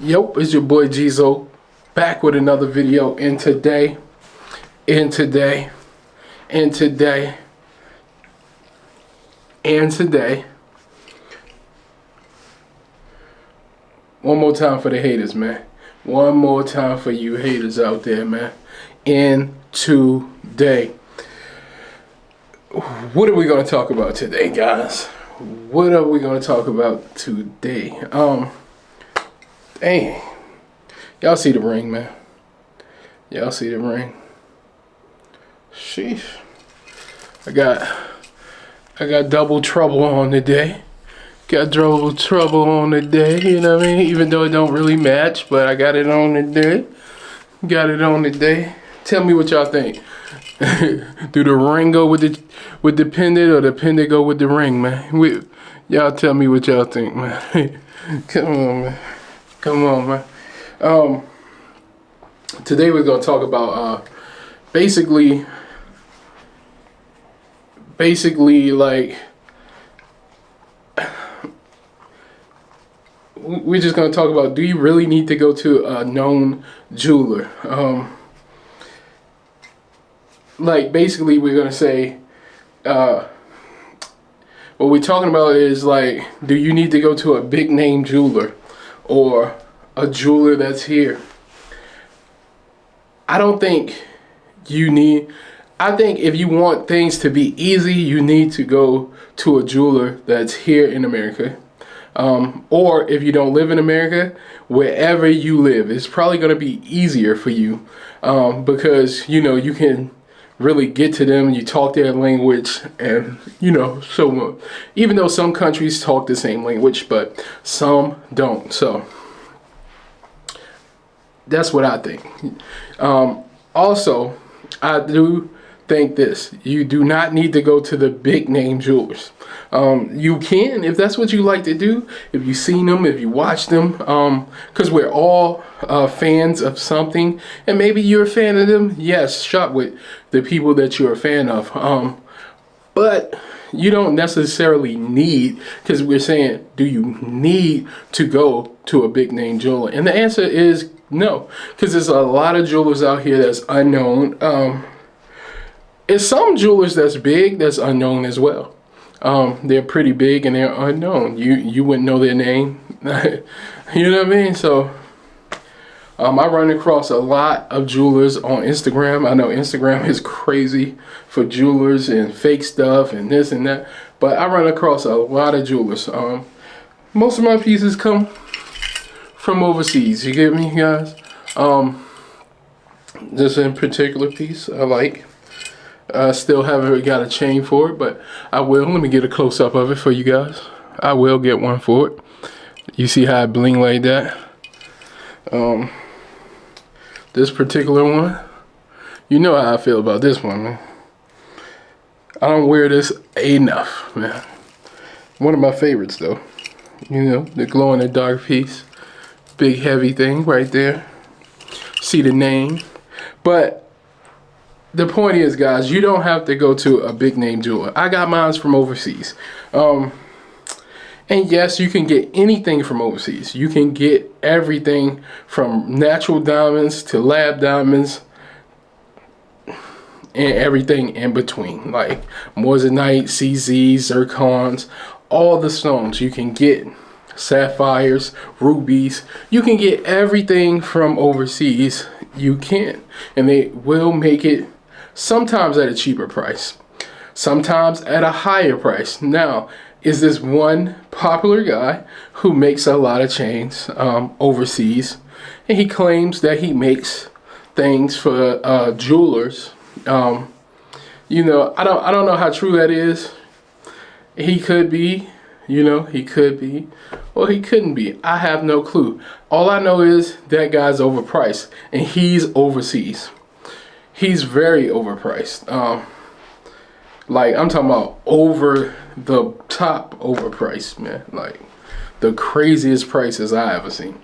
Yep, it's your boy Geezo back with another video. And today, and today, and today, and today, one more time for the haters, man. One more time for you haters out there, man. And today, what are we going to talk about today, guys? What are we going to talk about today? Dang. Y'all see the ring, man. Y'all see the ring. Sheesh. I got double trouble on today. Got double trouble on today, you know what I mean? Even though it don't really match, but I got it on today. Got it on today. Tell me what y'all think. Do the ring go with the pendant, or the pendant go with the ring, man? Y'all tell me what y'all think, man. Come on, man. Come on, man. Today we're gonna talk about basically like we're just gonna talk about, do you really need to go to a known jeweler? Like basically we're gonna say what we're talking about is like, do you need to go to a big name jeweler or a jeweler that's here? I don't think you need. I think if you want things to be easy, you need to go to a jeweler that's here in America. Or if you don't live in America, wherever you live, it's probably going to be easier for you because, you know, you can really get to them, you talk their language, and, you know, so even though some countries talk the same language, but some don't. So that's what I think. Also, I do think this: you do not need to go to the big name jewelers. You can, if that's what you like to do, if you've seen them, if you watch them, because we're all fans of something, and maybe you're a fan of them. Yes, shop with the people that you're a fan of. But you don't necessarily need, because we're saying, do you need to go to a big name jeweler? And the answer is no, because there's a lot of jewelers out here that's unknown. It's some jewelers that's big, that's unknown as well. They're pretty big and they're unknown. You wouldn't know their name. You know what I mean? So I run across a lot of jewelers on Instagram. I know Instagram is crazy for jewelers and fake stuff and this and that, but I run across a lot of jewelers. Most of my pieces come from overseas. You get me, guys? This in particular piece I like. I still haven't got a chain for it, but I will. Let me get a close-up of it for you guys. I will get one for it. You see how I bling like that? This particular one, you know how I feel about this one, man. I don't wear this enough, man. One of my favorites, though. You know, the glow-in-the-dark piece. Big, heavy thing right there. See the name. But the point is, guys, you don't have to go to a big name jeweler. I got mine from overseas. And yes, you can get anything from overseas. You can get everything from natural diamonds to lab diamonds and everything in between, like moissanite, CZ, zircons, all the stones. You can get sapphires, rubies. You can get everything from overseas. You can, and they will make it sometimes at a cheaper price, sometimes at a higher price. Now, is this one popular guy who makes a lot of chains overseas, and he claims that he makes things for jewelers. You know, I don't know how true that is. He could be, you know, he could be, or he couldn't be. I have no clue. All I know is that guy's overpriced, and he's overseas. He's very overpriced. Like, I'm talking about over the top overpriced, man. Like the craziest prices I ever seen.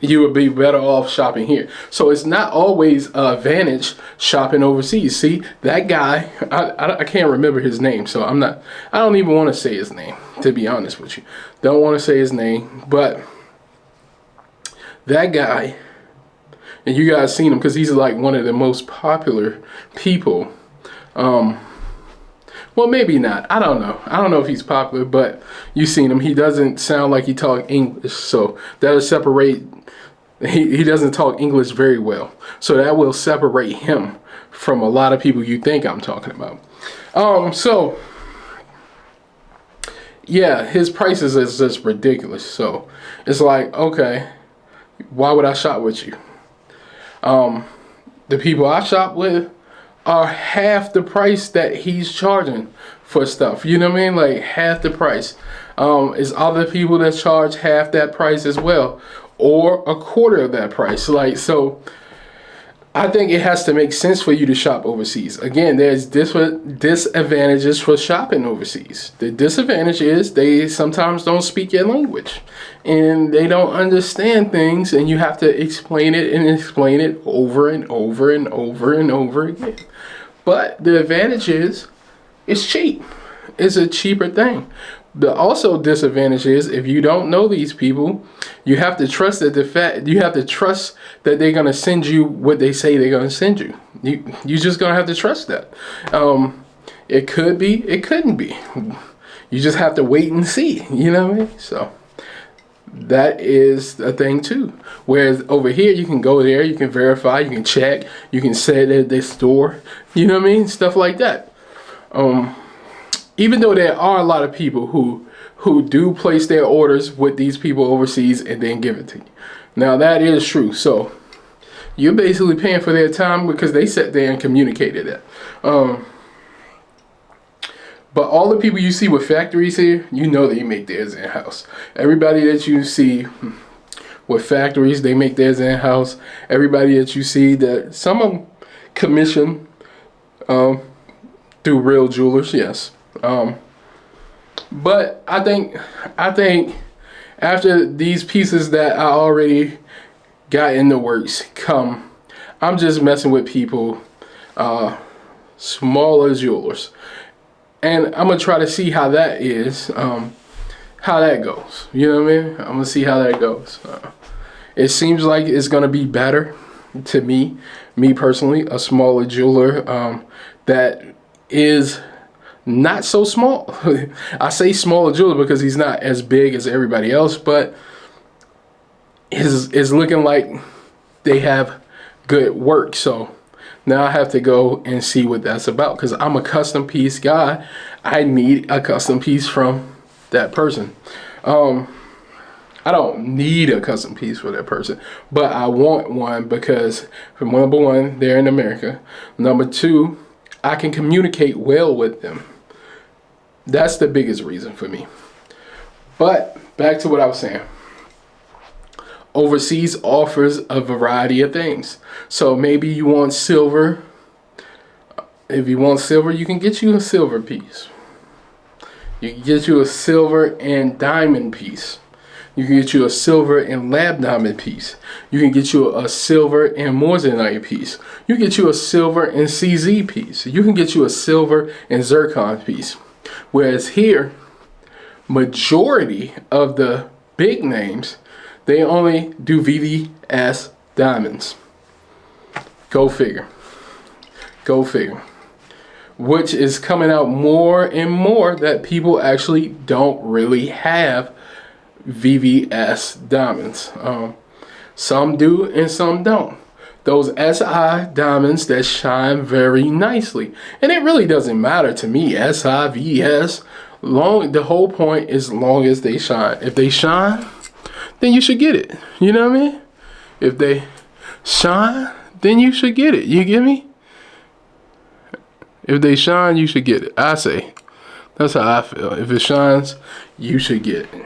You would be better off shopping here. So it's not always an advantage shopping overseas. See, that guy, I can't remember his name, so I don't even want to say his name, to be honest with you. Don't want to say his name, but That guy, and you guys seen him because he's like one of the most popular people. Well, maybe not. I don't know. I don't know if he's popular, but you seen him. He doesn't sound like he talk English, so that'll separate. He doesn't talk English very well, so that will separate him from a lot of people you think I'm talking about. So yeah, his prices is just ridiculous. So it's like, okay, why would I shop with you? The people I shop with are half the price that he's charging for stuff. You know what I mean? Like half the price. It's other people that charge half that price as well, or a quarter of that price. Like, so I think it has to make sense for you to shop overseas. Again, there's disadvantages for shopping overseas. The disadvantage is they sometimes don't speak your language and they don't understand things, and you have to explain it and explain it over and over and over and over again. But the advantage is it's cheap. It's a cheaper thing. The also disadvantage is if you don't know these people, you have to trust that you have to trust that they're gonna send you what they say they're gonna send you. You just gonna have to trust that. It could be, it couldn't be. You just have to wait and see. You know what I mean? So that is a thing too. Whereas over here, you can go there, you can verify, you can check, you can say it at their store. You know what I mean? Stuff like that. Even though there are a lot of people who do place their orders with these people overseas and then give it to you. Now that is true. So you're basically paying for their time because they sat there and communicated it. But all the people you see with factories here, you know they make theirs in-house. Everybody that you see with factories, they make theirs in-house. Everybody that you see, that some of them commission through real jewelers, yes. But I think after these pieces that I already got in the works come, I'm just messing with people, smaller jewelers, and I'm gonna try to see how that is, how that goes. You know what I mean? I'm gonna see how that goes. It seems like it's gonna be better to me personally, a smaller jeweler that is not so small. I say smaller jeweler because he's not as big as everybody else, but is looking like they have good work. So now I have to go and see what that's about, because I'm a custom piece guy. I need a custom piece from that person. I don't need a custom piece for that person, but I want one because, number one, they're in America. Number two, I can communicate well with them. That's the biggest reason for me. But back to what I was saying. Overseas offers a variety of things. So maybe you want silver. If you want silver, you can get you a silver piece. You can get you a silver and diamond piece. You can get you a silver and lab diamond piece. You can get you a silver and moissanite piece. You can get you a silver and CZ piece. You can get you a silver and zircon piece. Whereas here, majority of the big names, they only do VVS diamonds. Go figure. Go figure. Which is coming out more and more that people actually don't really have VVS diamonds. Some do and some don't. Those SI diamonds that shine very nicely. And it really doesn't matter to me, SI, VS. The whole point is long as they shine. If they shine, then you should get it. You know what I mean? If they shine, then you should get it. You get me? If they shine, you should get it. I say. That's how I feel. If it shines, you should get it.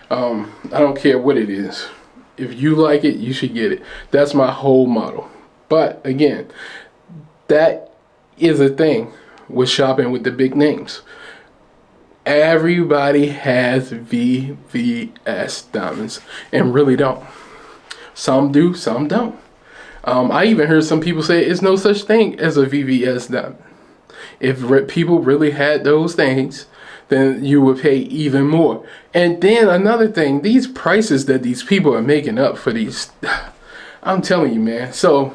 I don't care what it is. If you like it, you should get it. That's my whole motto. But again, that is a thing with shopping with the big names. Everybody has VVS diamonds and really don't. Some do, some don't. I even heard some people say it's no such thing as a VVS diamond. If people really had those things, then you would pay even more. And then another thing, these prices that these people are making up for these, I'm telling you, man. So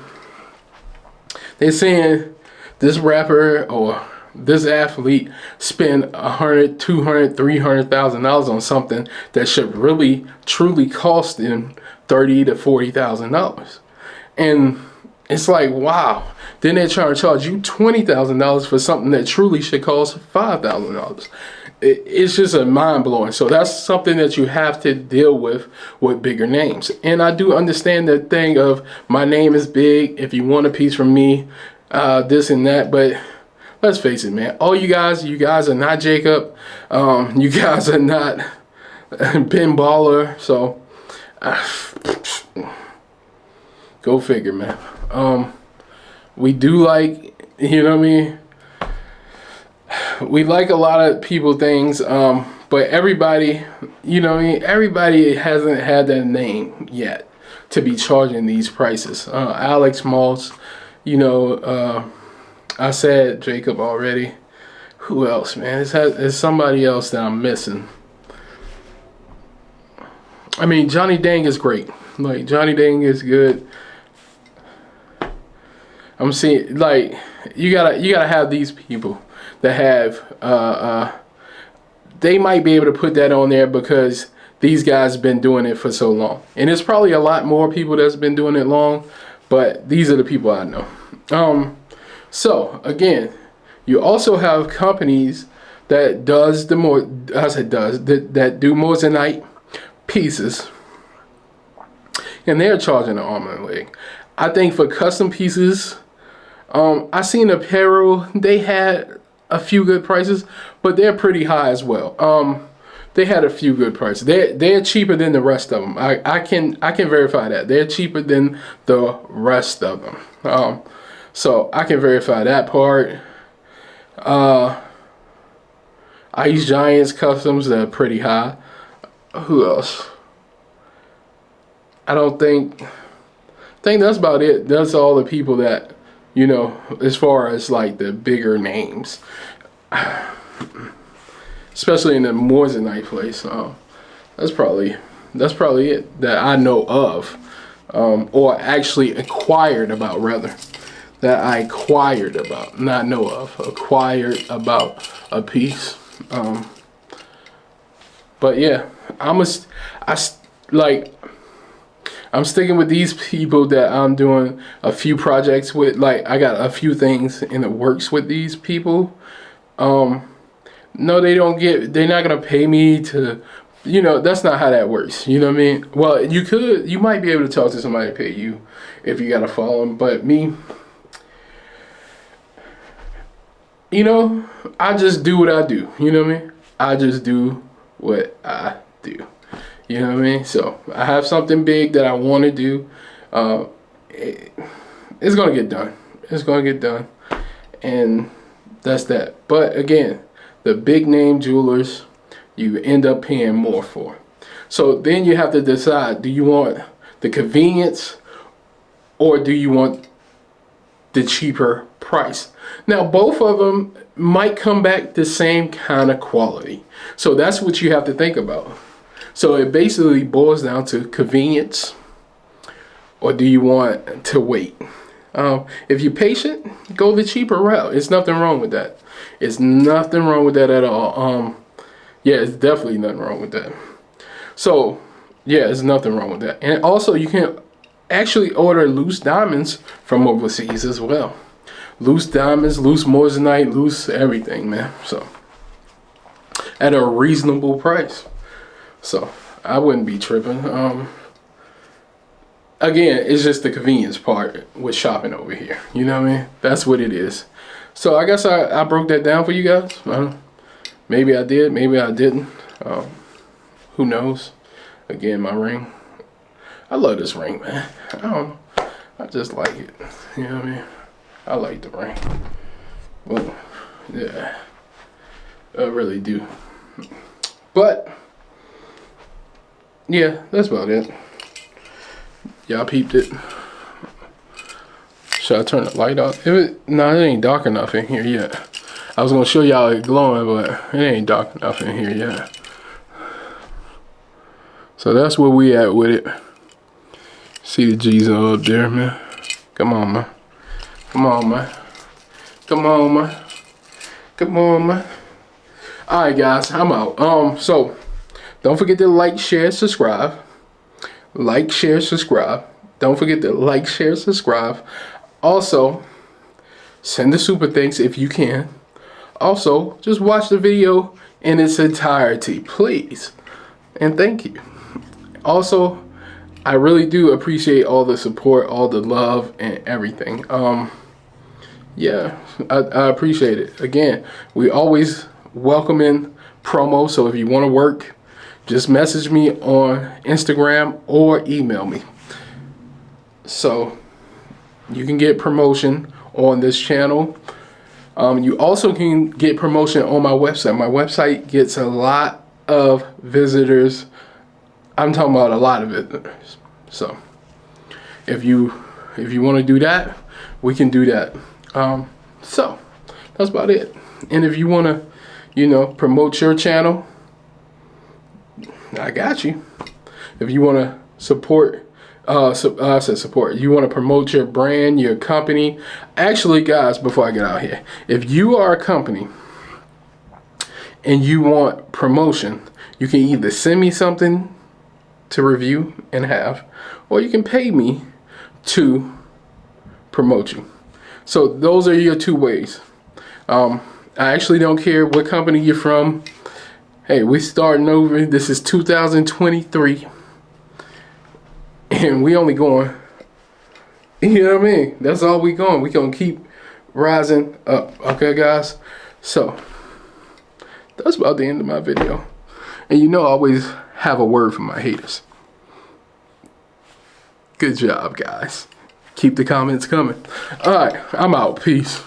they're saying this rapper or this athlete spend $100, $200, $300,000 on something that should really truly cost them $30,000 to $40,000. And it's like, wow. Then they're trying to charge you $20,000 for something that truly should cost $5,000. It's just a mind blowing. So that's something that you have to deal with bigger names. And I do understand the thing of my name is big. If you want a piece from me, this and that. But let's face it, man. All you guys are not Jacob. You guys are not Ben Baller. So go figure, man. We do like, you know what I mean? We like a lot of people things, but everybody, you know what I mean? Everybody hasn't had that name yet to be charging these prices. Alex Moss, you know, I said Jacob already. Who else, man? It's somebody else that I'm missing. I mean, Johnny Dang is great. Like, Johnny Dang is good. I'm seeing, like, you gotta have these people that have they might be able to put that on there because these guys have been doing it for so long. And there's probably a lot more people that's been doing it long, but these are the people I know. So again, you also have companies that does the more, that do moissanite pieces, and they're charging an arm and a leg. I think for custom pieces, I seen apparel, they had a few good prices, but they're pretty high as well. They had a few good prices. They're cheaper than the rest of them. I can verify that. They're cheaper than the rest of them. So I can verify that part. Ice Giants customs, they're pretty high. Who else? I think that's about it. That's all the people that, you know, as far as like the bigger names, especially in the moissanite place. That's probably it that I know of, or actually acquired about, rather. That I acquired about, not know of, acquired about a piece. But yeah, I'm sticking with these people that I'm doing a few projects with. Like, I got a few things in the works with these people. No, they're not gonna pay me to, you know, that's not how that works. You know what I mean? Well, you might be able to talk to somebody to pay you if you gotta follow them, but me, you know, I just do what I do. You know what I mean? I just do what I do. You know what I mean? So I have something big that I want to do. It's gonna get done. It's gonna get done, and that's that. But again, the big name jewelers, you end up paying more for. So then you have to decide: do you want the convenience, or do you want the cheaper price? Now, both of them might come back the same kind of quality. So that's what you have to think about. So it basically boils down to convenience, or do you want to wait? If you're patient, go the cheaper route. It's nothing wrong with that. It's nothing wrong with that at all. Yeah, it's definitely nothing wrong with that. So yeah, there's nothing wrong with that. And also, you can actually order loose diamonds from overseas as well. Loose diamonds, loose moissanite, loose everything, man. So at a reasonable price. So I wouldn't be tripping. Again, it's just the convenience part with shopping over here. You know what I mean? That's what it is. So I guess I broke that down for you guys. Maybe I did, maybe I didn't. Who knows? Again, my ring. I love this ring, man. I don't know. I just like it. You know what I mean? I like the ring. Well, yeah. I really do. But yeah, that's about it. Y'all peeped it. Should I turn the light off? No, it ain't dark enough in here yet. I was gonna show y'all it glowing, but it ain't dark enough in here yet. So that's where we at with it. See the Geezo up there, man. Come on, man. Come on, man. Come on, man. Come on, man. All right, guys, I'm out. So don't forget to like, share, subscribe. Like, share, subscribe. Don't forget to like, share, subscribe. Also, send the super thanks if you can. Also, just watch the video in its entirety, please. And thank you. Also, I really do appreciate all the support, all the love, and everything. Yeah, I appreciate it. Again, we always welcome in promos, so if you want to work, just message me on Instagram or email me. So you can get promotion on this channel. You also can get promotion on my website. My website gets a lot of visitors. I'm talking about a lot of visitors. So if you want to do that, we can do that. So that's about it. And if you want to, you know, promote your channel, I got you. If you want to support, I said support. You want to promote your brand, your company. Actually, guys, before I get out here, if you are a company and you want promotion, you can either send me something to review and have, or you can pay me to promote you. So those are your two ways. I actually don't care what company you're from. Hey, we're starting over. This is 2023. And we only going, you know what I mean? That's all we going. We gonna keep rising up. Okay, guys? So, that's about the end of my video. And you know I always have a word for my haters. Good job, guys. Keep the comments coming. All right, I'm out. Peace.